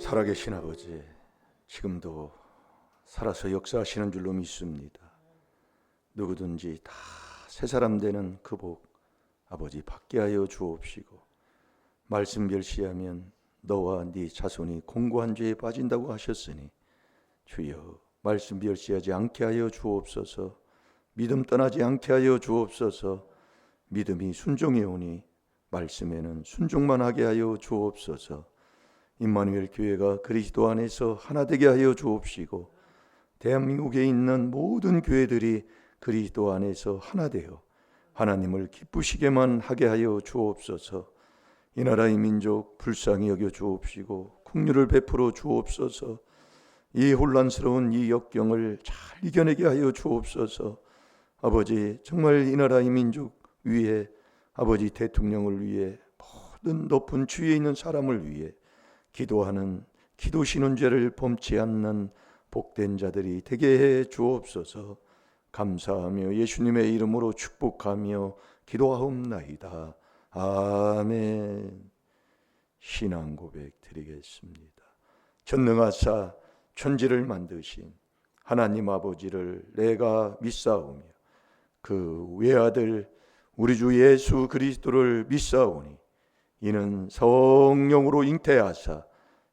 살아계신 아버지, 지금도 살아서 역사하시는 줄로 믿습니다. 누구든지 다 새 사람 되는 그 복 아버지 받게 하여 주옵시고, 말씀 멸시하면 너와 네 자손이 공고한 죄에 빠진다고 하셨으니 주여 말씀 멸시하지 않게 하여 주옵소서. 믿음 떠나지 않게 하여 주옵소서. 믿음이 순종해 오니 말씀에는 순종만 하게 하여 주옵소서. 임마누엘 교회가 그리스도 안에서 하나 되게 하여 주옵시고, 대한민국에 있는 모든 교회들이 그리스도 안에서 하나 되어 하나님을 기쁘시게만 하게 하여 주옵소서. 이 나라의 민족 불쌍히 여겨 주옵시고 긍휼을 베풀어 주옵소서. 이 혼란스러운 이 역경을 잘 이겨내게 하여 주옵소서. 아버지, 정말 이 나라의 민족 위에, 아버지 대통령을 위해, 모든 높은 주위에 있는 사람을 위해 기도하는, 기도시는 죄를 범치 않는 복된 자들이 되게 해 주옵소서. 감사하며 예수님의 이름으로 축복하며 기도하옵나이다. 아멘. 신앙 고백 드리겠습니다. 전능하사 천지를 만드신 하나님 아버지를 내가 믿사오며 그 외아들 우리 주 예수 그리스도를 믿사오니 이는 성령으로 잉태하사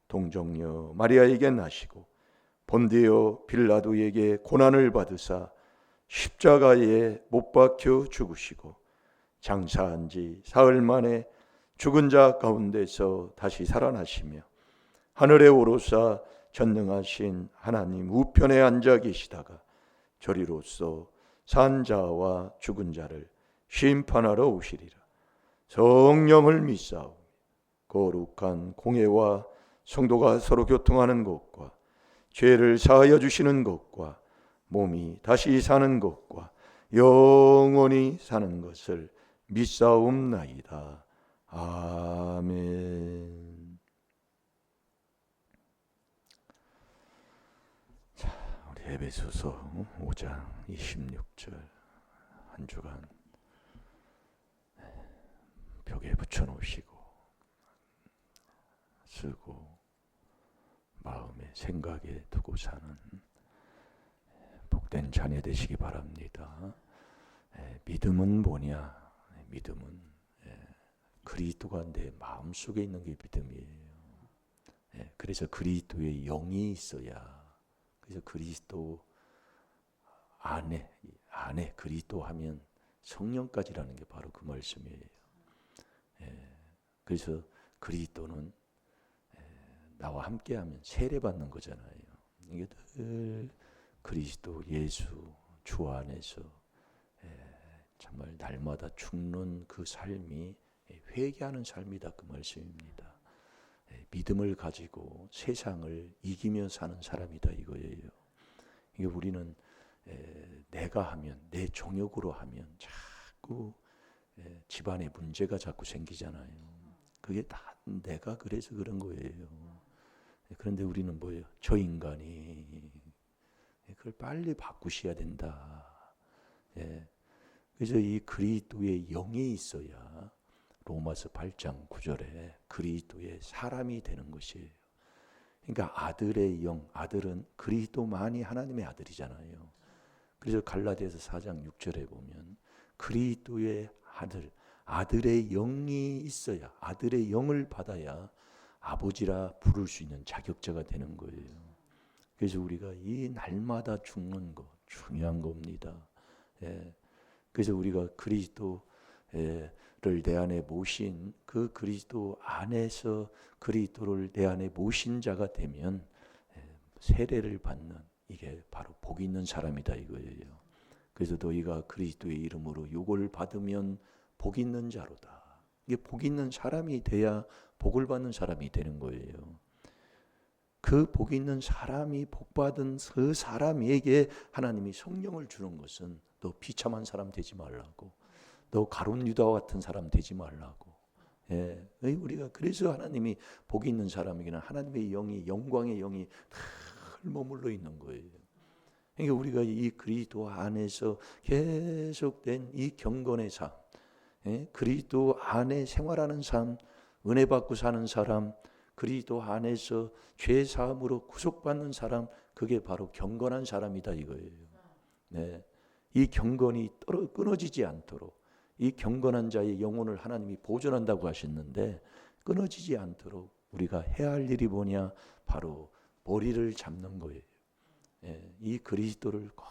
동정녀 마리아에게 나시고 본디오 빌라도에게 고난을 받으사 십자가에 못 박혀 죽으시고 장사한 지 사흘 만에 죽은 자 가운데서 다시 살아나시며 하늘에 오르사 전능하신 하나님 우편에 앉아 계시다가 저리로서 산 자와 죽은 자를 심판하러 오시리라. 성령을 믿사오며 거룩한 공회와 성도가 서로 교통하는 것과 죄를 사하여 주시는 것과 몸이 다시 사는 것과 영원히 사는 것을 믿사옵나이다. 아멘. 자, 우리 에베소서 5장 26절 한 주간 벽에 붙여놓으시고 쓰고 마음에 생각에 두고 사는 복된 자녀 되시기 바랍니다. 믿음은 뭐냐? 믿음은 그리스도가 내 마음속에 있는 게 믿음이에요. 그래서 그리스도의 영이 있어야, 그래서 그리스도 안에 그리스도 하면 성령까지라는 게 바로 그 말씀이에요. 그래서 그리스도는 나와 함께하면 세례받는 거잖아요. 이게 늘 그리스도 예수 주 안에서 정말 날마다 죽는 그 삶이 회개하는 삶이다, 그 말씀입니다. 믿음을 가지고 세상을 이기며 사는 사람이다, 이거예요. 이게 우리는 내가 하면, 내 정욕으로 하면 자꾸 집안에 문제가 자꾸 생기잖아요. 그게 다 내가 그래서 그런 거예요. 그런데 우리는 뭐예요? 저 인간이 그걸 빨리 바꾸셔야 된다. 그래서 이 그리스도의 영이 있어야 로마서 8장 9절에 그리스도의 사람이 되는 것이에요. 그러니까 아들의 영, 아들은 그리스도만이 하나님의 아들이잖아요. 그래서 갈라디아서 4장 6절에 보면 그리스도의 아들의 영이 있어야, 아들의 영을 받아야 아버지라 부를 수 있는 자격자가 되는 거예요. 그래서 우리가 이 날마다 죽는 거 중요한 겁니다. 그래서 우리가 그리스도를 내 안에 모신, 그 그리스도 안에서 그리스도를 내 안에 모신 자가 되면 세례를 받는, 이게 바로 복 있는 사람이다, 이거예요. 그래서 너희가 그리스도의 이름으로 이걸 받으면 복 있는 자로다. 이게 복 있는 사람이 돼야 복을 받는 사람이 되는 거예요. 그 복 있는 사람이 복받은 그 사람에게 하나님이 성령을 주는 것은 너 비참한 사람 되지 말라고, 너 가룟 유다와 같은 사람 되지 말라고. 우리가 그래서 하나님이 복 있는 사람에게는 하나님의 영이, 영광의 영이 늘 머물러 있는 거예요. 그러니까 우리가 이 그리스도 안에서 계속된 이 경건의 삶, 그리스도 안에 생활하는 삶, 은혜 받고 사는 사람, 그리스도 안에서 죄 사함으로 구속받는 사람, 그게 바로 경건한 사람이다 이거예요. 네. 이 경건이 끊어지지 않도록, 이 경건한 자의 영혼을 하나님이 보존한다고 하셨는데 끊어지지 않도록 우리가 해야 할 일이 뭐냐? 바로 머리를 잡는 거예요. 예, 이 그리스도를 꼭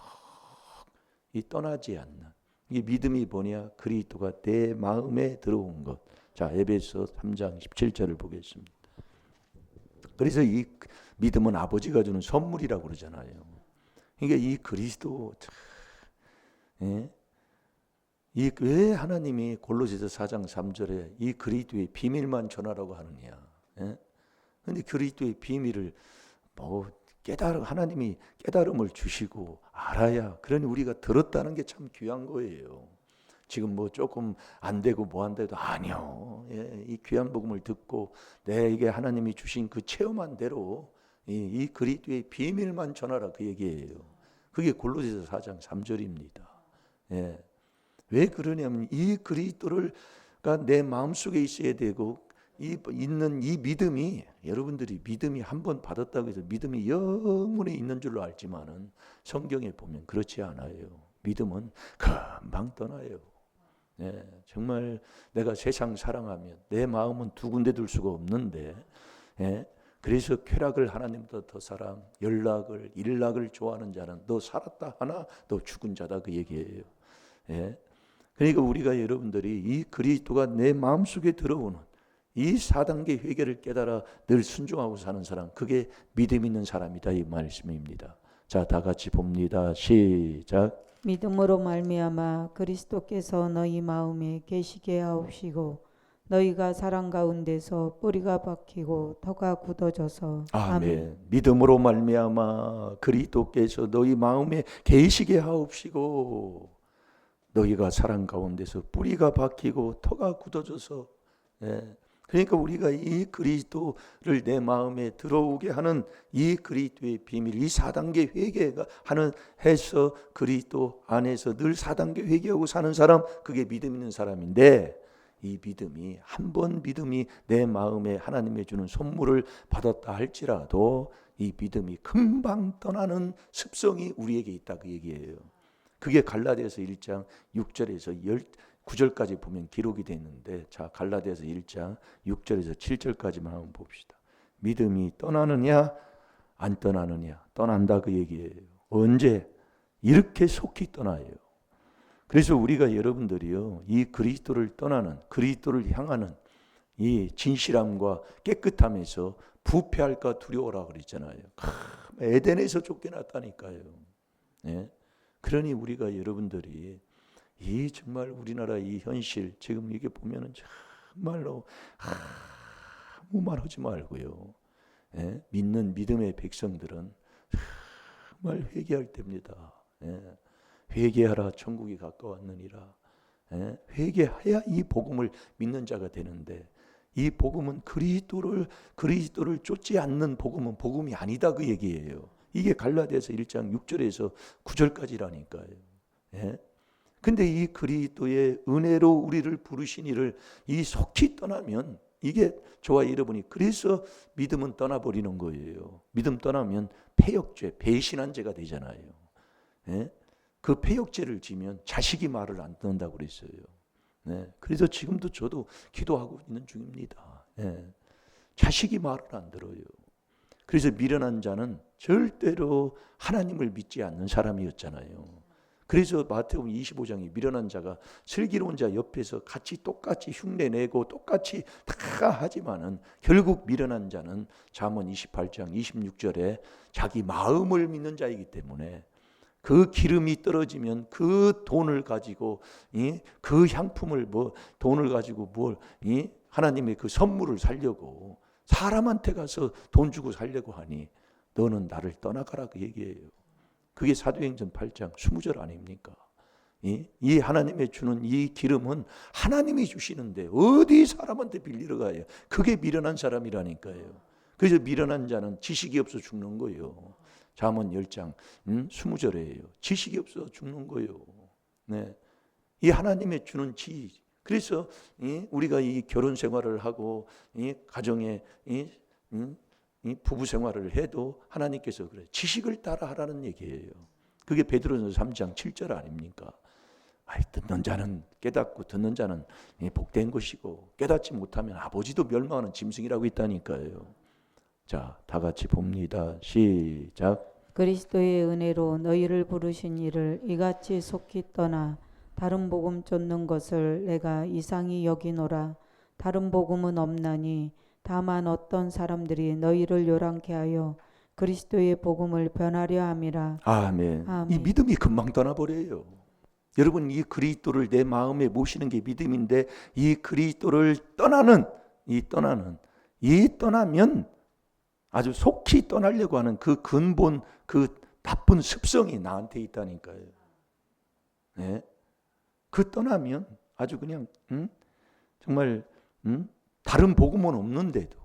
이 떠나지 않는, 이 믿음이 뭐냐? 그리스도가 내 마음에 들어온 것. 자, 에베소 3장 17절을 보겠습니다. 그래서 이 믿음은 아버지가 주는 선물이라고 그러잖아요. 그러니까 이 그리스도, 예? 이 왜 하나님이 골로새서 4장 3절에 이 그리스도의 비밀만 전하라고 하느냐? 예? 근데 그리스도의 비밀을 뭐 하나님이 깨달음을 주시고 알아야, 그러니 우리가 들었다는 게 참 귀한 거예요. 지금 뭐 조금 안 되고 뭐 안 돼도 아니요. 예, 이 귀한 복음을 듣고 내게 하나님이 주신 그 체험한 대로 이 그리스도의 비밀만 전하라, 그 얘기예요. 그게 골로새서 4장 3절입니다. 예. 왜 그러냐면 이 그리스도가 내 마음속에 있어야 되고, 있는 이 믿음이, 여러분들이 믿음이 한 번 받았다고 해서 믿음이 영원히 있는 줄로 알지만은 성경에 보면 그렇지 않아요. 믿음은 금방 떠나요. 네, 정말 내가 세상 사랑하면 내 마음은 두 군데 둘 수가 없는데, 예, 그래서 쾌락을 하나님보다 더 사랑, 연락을 일락을 좋아하는 자는 너 살았다 하나 너 죽은 자다, 그 얘기예요. 예, 그러니까 우리가, 여러분들이 이 그리스도가 내 마음속에 들어오는 이 4단계 회개를 깨달아 늘 순종하고 사는 사람, 그게 믿음 있는 사람이다, 이 말씀입니다. 자, 다 같이 봅니다. 시작. 믿음으로 말미암아 그리스도께서 너희 마음에 계시게 하옵시고 너희가 사랑 가운데서 뿌리가 박히고 터가 굳어져서. 아멘. 믿음으로 말미암아 그리스도께서 너희 마음에 계시게 하옵시고 너희가 사랑 가운데서 뿌리가 박히고 터가 굳어져서. 예. 그러니까 우리가 이 그리스도를 내 마음에 들어오게 하는 이 그리스도의 비밀, 이 4단계 회개가 하는 해서 그리스도 안에서 늘 4단계 회개하고 사는 사람, 그게 믿음 있는 사람인데, 이 믿음이 한 번 믿음이 내 마음에 하나님의 주는 선물을 받았다 할지라도 이 믿음이 금방 떠나는 습성이 우리에게 있다, 그 얘기예요. 그게 갈라디아서 1장 6절에서 9절까지 보면 기록이 되어 있는데, 자, 갈라디아서 1장 6절에서 7절까지만 한번 봅시다. 믿음이 떠나느냐 안 떠나느냐? 떠난다, 그 얘기예요. 언제? 이렇게 속히 떠나요. 그래서 우리가, 여러분들이요, 이 그리스도를 떠나는, 그리스도를 향하는 이 진실함과 깨끗함에서 부패할까 두려워라 그랬잖아요. 에덴에서 쫓겨났다니까요. 예? 그러니 우리가, 여러분들이 이 정말 우리나라 이 현실, 지금 이게 보면은 정말로 아무 말 하지 말고요. 예? 믿는 믿음의 백성들은 정말 회개할 때입니다. 예? 회개하라, 천국이 가까웠느니라. 예? 회개해야 이 복음을 믿는 자가 되는데, 이 복음은 그리스도를 쫓지 않는 복음은 복음이 아니다, 그 얘기예요. 이게 갈라디아서 1장 6절에서 9절까지라니까요. 예? 근데 이 그리스도의 은혜로 우리를 부르신 이를 이 속히 떠나면, 이게 저와 여러분이, 그래서 믿음은 떠나버리는 거예요. 믿음 떠나면 패역죄, 배신한 죄가 되잖아요. 예? 그 패역죄를 지면 자식이 말을 안 듣는다고 그랬어요. 네. 그래서 지금도 저도 기도하고 있는 중입니다. 예. 자식이 말을 안 들어요. 그래서 미련한 자는 절대로 하나님을 믿지 않는 사람이었잖아요. 그래서 마태복음 25장에 미련한 자가 슬기로운 자 옆에서 같이 똑같이 흉내내고 똑같이 다 하지만은 결국 미련한 자는 잠언 28장 26절에 자기 마음을 믿는 자이기 때문에 그 기름이 떨어지면 그 돈을 가지고, 그 향품을 돈을 가지고 하나님의 그 선물을 살려고 사람한테 가서 돈 주고 살려고 하니 너는 나를 떠나가라, 그 얘기예요. 그게 사도행전 8장 20절 아닙니까? 이 하나님의 주는 이 기름은 하나님이 주시는데 어디 사람한테 빌리러 가요? 그게 미련한 사람이라니까요. 그래서 미련한 자는 지식이 없어 죽는 거예요. 잠언 10장 20절이에요. 지식이 없어 죽는 거예요. 네. 이 하나님의 주는 지식. 그래서 우리가 이 결혼 생활을 하고 이 가정에 이 부부 생활을 해도 하나님께서 그래 지식을 따라 하라는 얘기예요. 그게 베드로전서 3장 7절 아닙니까? 듣는 자는 깨닫고 듣는 자는 복된 것이고 깨닫지 못하면 아버지도 멸망하는 짐승이라고 있다니까요. 자, 다 같이 봅니다. 시작. 그리스도의 은혜로 너희를 부르신 이를 이같이 속히 떠나 다른 복음 쫓는 것을 내가 이상히 여기노라. 다른 복음은 없나니 다만 어떤 사람들이 너희를 요란케 하여 그리스도의 복음을 변하려 함이라. 아멘. 아멘. 이 믿음이 금방 떠나버려요. 여러분, 이 그리스도를 내 마음에 모시는 게 믿음인데 이 그리스도를 떠나면 아주 속히 떠나려고 하는 그 근본, 그 나쁜 습성이 나한테 있다니까요. 네? 그 떠나면 아주 그냥 정말 다른 복음은 없는데도,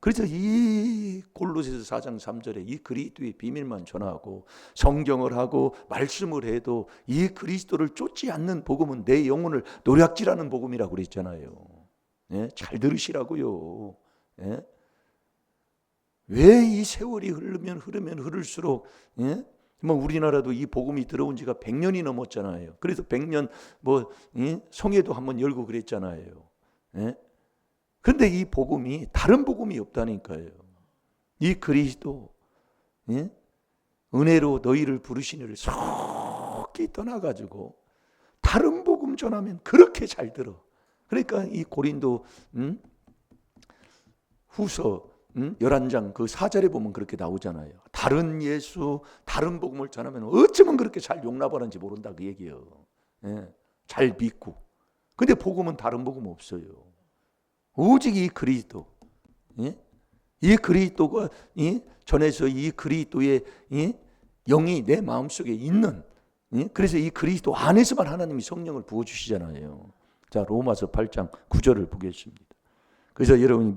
그래서 이 골로새서 4장 3절에 이 그리스도의 비밀만 전하고 성경을 하고 말씀을 해도 이 그리스도를 쫓지 않는 복음은 내 영혼을 노략질하는 복음이라고 그랬잖아요. 네? 잘 들으시라고요. 네? 왜 이 세월이 흐르면 흐를수록 우리나라도 이 복음이 들어온 지가 100년이 넘었잖아요. 그래서 100년 성회도 한번 열고 그랬잖아요. 그런데 이 복음이 다른 복음이 없다니까요. 이 그리스도 은혜로 너희를 부르시니를 속히 떠나가지고 다른 복음 전하면 그렇게 잘 들어. 그러니까 이 고린도 후서 11장 그 4절에 보면 그렇게 나오잖아요. 다른 예수, 다른 복음을 전하면 어쩌면 그렇게 잘 용납하는지 모른다 그 얘기예요. 잘 믿고. 근데 복음은 다른 복음 없어요. 오직 이 그리스도, 이 그리스도가 전해서 이 그리스도의 영이 내 마음속에 있는, 그래서 이 그리스도 안에서만 하나님이 성령을 부어주시잖아요. 자, 로마서 8장 9절을 보겠습니다. 그래서 여러분이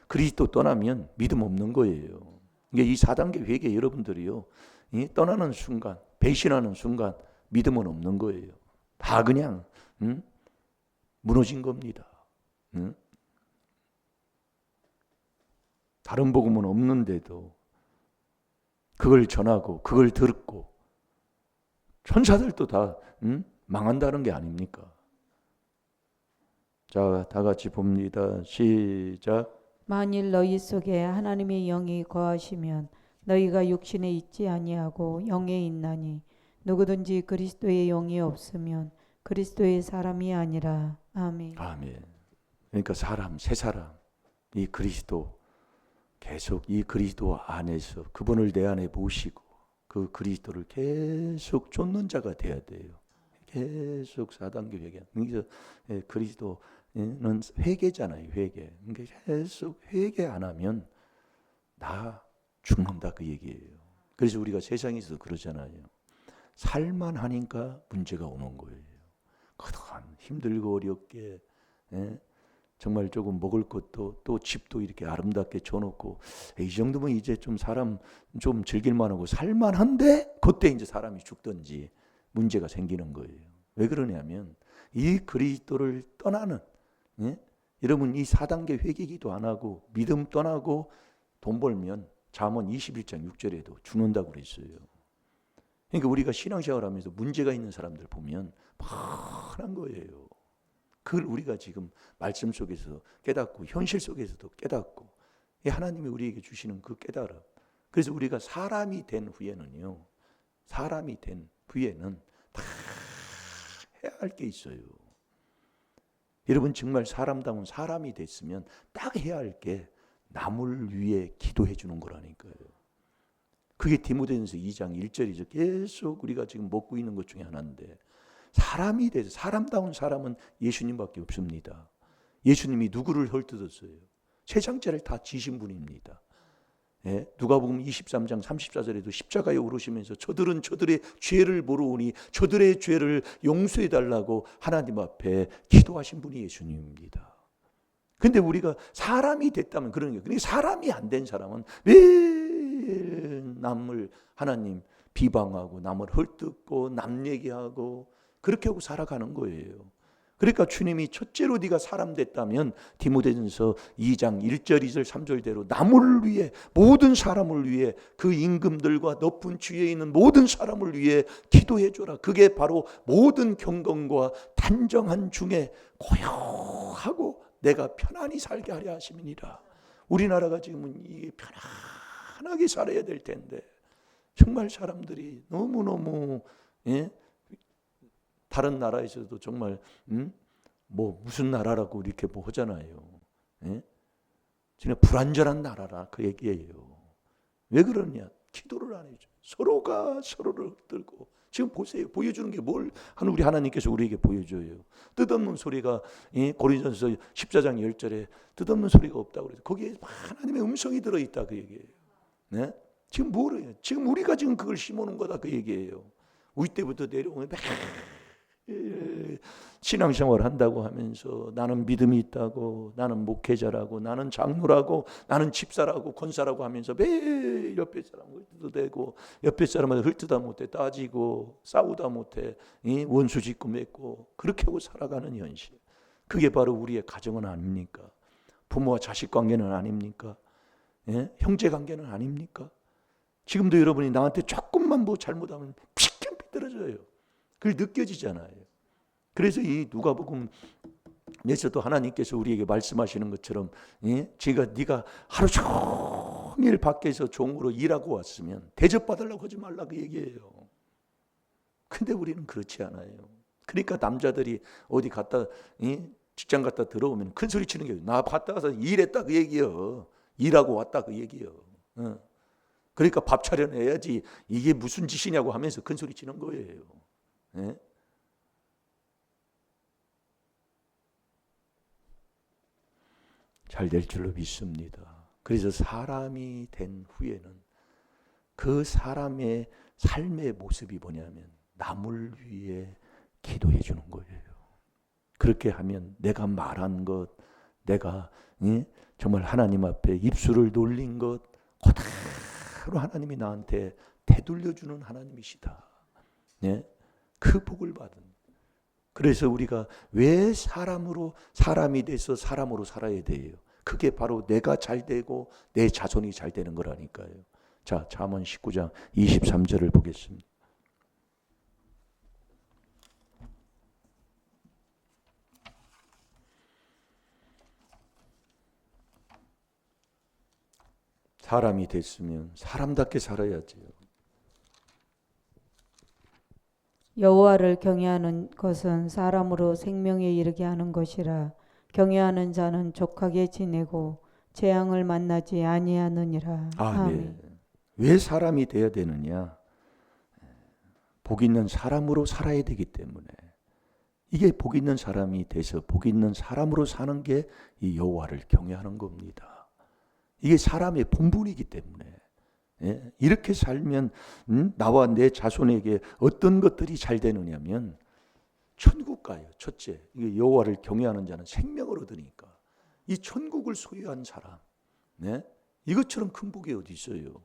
그리스도 떠나면 믿음 없는 거예요. 이게 이 4단계 회개 여러분들이요, 떠나는 순간, 배신하는 순간 믿음은 없는 거예요. 다 그냥 무너진 겁니다. 다른 복음은 없는데도 그걸 전하고 그걸 듣고 천사들도 다 망한다는 게 아닙니까? 자, 다 같이 봅니다. 시작. 만일 너희 속에 하나님의 영이 거하시면 너희가 육신에 있지 아니하고 영에 있나니 누구든지 그리스도의 영이 없으면 그리스도의 사람이 아니라. 아멘. 아멘. 그러니까 새 사람, 이 그리스도, 계속 이 그리스도 안에서 그분을 내 안에 모시고 그 그리스도를 계속 쫓는 자가 돼야 돼요. 계속 4단계 회개. 그래서 그리스도는 회개잖아요. 회개. 그러니까 계속 회개 안 하면 나 죽는다 그 얘기예요. 그래서 우리가 세상에서 그러잖아요. 살만 하니까 문제가 오는 거예요. 그동안 힘들고 어렵게 정말 조금 먹을 것도 또 집도 이렇게 아름답게 줘놓고 이 정도면 이제 좀 사람 좀 즐길만하고 살만한데 그때 이제 사람이 죽든지 문제가 생기는 거예요. 왜 그러냐면 이 그리스도를 떠나는, 여러분 이 4단계 회개기도 안 하고 믿음 떠나고 돈 벌면 잠언 21장 6절에도 죽는다고 그랬어요. 그러니까 우리가 신앙생활 하면서 문제가 있는 사람들 보면 뻔한 거예요. 그걸 우리가 지금 말씀 속에서 깨닫고 현실 속에서도 깨닫고 하나님이 우리에게 주시는 그 깨달음. 그래서 우리가 사람이 된 후에는 다 해야 할 게 있어요. 여러분 정말 사람다운 사람이 됐으면 딱 해야 할 게 남을 위해 기도해 주는 거라니까요. 그게 디모데전서 2장 1절이죠. 계속 우리가 지금 먹고 있는 것 중에 하나인데, 사람이 돼서 사람다운 사람은 예수님밖에 없습니다. 예수님이 누구를 헐뜯었어요? 세상죄를 다 지신 분입니다. 누가복음 23장 34절에도 십자가에 오르시면서 저들은 저들의 죄를 모르오니 저들의 죄를 용서해 달라고 하나님 앞에 기도하신 분이 예수님입니다. 근데 우리가 사람이 됐다면 그런 거예요. 그러니까 사람이 안 된 사람은 매일 남을 하나님 비방하고 남을 헐뜯고 남 얘기하고 그렇게 하고 살아가는 거예요. 그러니까 주님이 첫째로 네가 사람 됐다면 디모데전서 2장 1절 2절 3절대로 남을 위해, 모든 사람을 위해, 그 임금들과 높은 지위에 있는 모든 사람을 위해 기도해 줘라. 그게 바로 모든 경건과 단정한 중에 고요하고 내가 편안히 살게 하려 하심이니라. 우리나라가 지금은 이게 편안하게 살아야 될 텐데 정말 사람들이 너무너무 다른 나라에서도 정말 뭐 무슨 나라라고 이렇게 뭐 하잖아요. 진짜 불완전한 나라라 그 얘기예요. 왜 그러냐? 기도를 안 해줘. 서로가 서로를 들고. 지금 보세요. 보여주는 게 뭘 우리 하나님께서 우리에게 보여줘요. 뜻없는 소리가 고린도전서 14장 10절에 뜻없는 소리가 없다고 그래서 거기에 하나님의 음성이 들어있다 그 얘기예요. 네? 지금 뭐래요? 지금 우리가 지금 그걸 심어놓은 거다 그 얘기예요. 우리 때부터 내려오면 신앙생활 한다고 하면서 나는 믿음이 있다고, 나는 목회자라고, 나는 장로라고, 나는 집사라고, 권사라고 하면서 매일 옆에 사람을 훑어대고 옆에 사람을 훑다 못해 따지고 싸우다 못해 원수 짓고 맺고 그렇게 하고 살아가는 현실. 그게 바로 우리의 가정은 아닙니까? 부모와 자식 관계는 아닙니까? 형제 관계는 아닙니까? 지금도 여러분이 나한테 조금만 뭐 잘못하면 피kem 삐뚤어져요. 그게 느껴지잖아요. 그래서 이 누가복음에서도 하나님께서 우리에게 말씀하시는 것처럼 네가 하루 종일 밖에서 종으로 일하고 왔으면 대접받으려고 하지 말라 그 얘기예요. 근데 우리는 그렇지 않아요. 그러니까 남자들이 어디 갔다 직장 갔다 들어오면 큰 소리 치는 게 나 갔다 가서 일했다 그 얘기예요. 일하고 왔다 그 얘기예요. 그러니까 밥 차려내야지 이게 무슨 짓이냐고 하면서 큰 소리 치는 거예요. 잘 될 줄로 믿습니다. 그래서 사람이 된 후에는 그 사람의 삶의 모습이 뭐냐면 남을 위해 기도해 주는 거예요. 그렇게 하면 내가 말한 것, 내가 정말 하나님 앞에 입술을 놀린 것 그대로 하나님이 나한테 되돌려주는 하나님이시다. 그 복을 받은. 그래서 우리가 왜 사람이 돼서 사람으로 살아야 돼요? 그게 바로 내가 잘 되고 내 자손이 잘 되는 거라니까요. 자, 잠언 19장 23절을 보겠습니다. 사람이 됐으면 사람답게 살아야지요. 여호와를 경외하는 것은 사람으로 생명에 이르게 하는 것이라. 경외하는 자는 족하게 지내고 재앙을 만나지 아니하느니라. 아멘. 왜 사람이 돼야 되느냐? 복 있는 사람으로 살아야 되기 때문에. 이게 복 있는 사람이 돼서 복 있는 사람으로 사는 게 이 여호와를 경외하는 겁니다. 이게 사람의 본분이기 때문에. 이렇게 살면 나와 내 자손에게 어떤 것들이 잘 되느냐면 천국 가요. 첫째, 이게 여호와를 경외하는 자는 생명을 얻으니까 이 천국을 소유한 사람, 이것처럼 큰 복이 어디 있어요?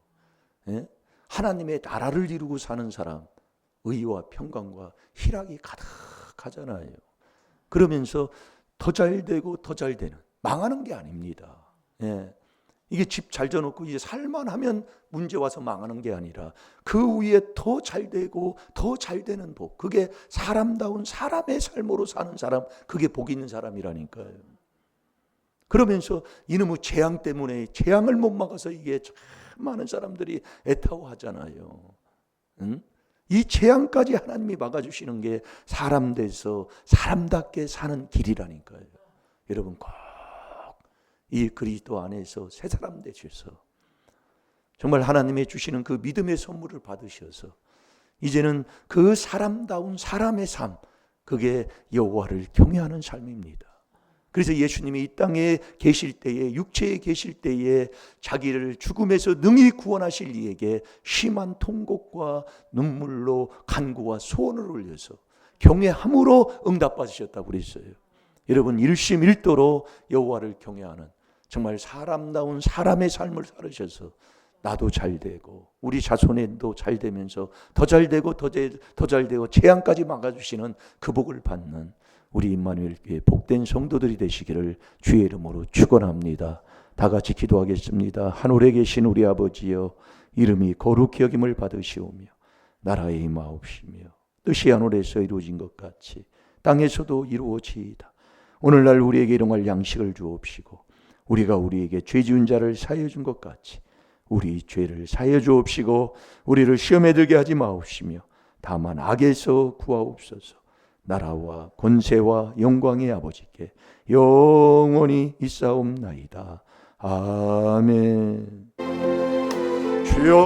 하나님의 나라를 이루고 사는 사람, 의와 평강과 희락이 가득하잖아요. 그러면서 더 잘 되고 더 잘 되는, 망하는 게 아닙니다. 이게 집 잘 져놓고 이제 살만하면 문제 와서 망하는 게 아니라 그 위에 더 잘 되고 더 잘 되는 복, 그게 사람다운 사람의 삶으로 사는 사람, 그게 복 있는 사람이라니까요. 그러면서 이놈의 재앙 때문에 재앙을 못 막아서 이게 참 많은 사람들이 애타워하잖아요. 이 재앙까지 하나님이 막아주시는 게 사람 돼서 사람답게 사는 길이라니까요. 여러분 꼭 이 그리스도 안에서 새 사람 되셔서 정말 하나님의 주시는 그 믿음의 선물을 받으셔서 이제는 그 사람다운 사람의 삶, 그게 여호와를 경외하는 삶입니다. 그래서 예수님이 이 땅에 계실 때에, 육체에 계실 때에 자기를 죽음에서 능히 구원하실 이에게 심한 통곡과 눈물로 간구와 소원을 올려서 경외함으로 응답받으셨다고 그랬어요. 여러분 일심일도로 여호와를 경외하는 정말 사람다운 사람의 삶을 살으셔서 나도 잘 되고 우리 자손에도 잘 되면서 더 잘 되고 더 잘 되고 재앙까지 막아주시는 그 복을 받는 우리 임마누엘 교회 복된 성도들이 되시기를 주의 이름으로 축원합니다. 다 같이 기도하겠습니다. 하늘에 계신 우리 아버지여, 이름이 거룩히 여김을 받으시오며 나라에 임하옵시며 뜻이 하늘에서 이루어진 것 같이 땅에서도 이루어지이다. 오늘날 우리에게 일용할 양식을 주옵시고 우리가 우리에게 죄 지은 자를 사하여 준 것 같이 우리 죄를 사하여 주옵시고 우리를 시험에 들게 하지 마옵시며 다만 악에서 구하옵소서. 나라와 권세와 영광의 아버지께 영원히 있사옵나이다. 아멘. 주여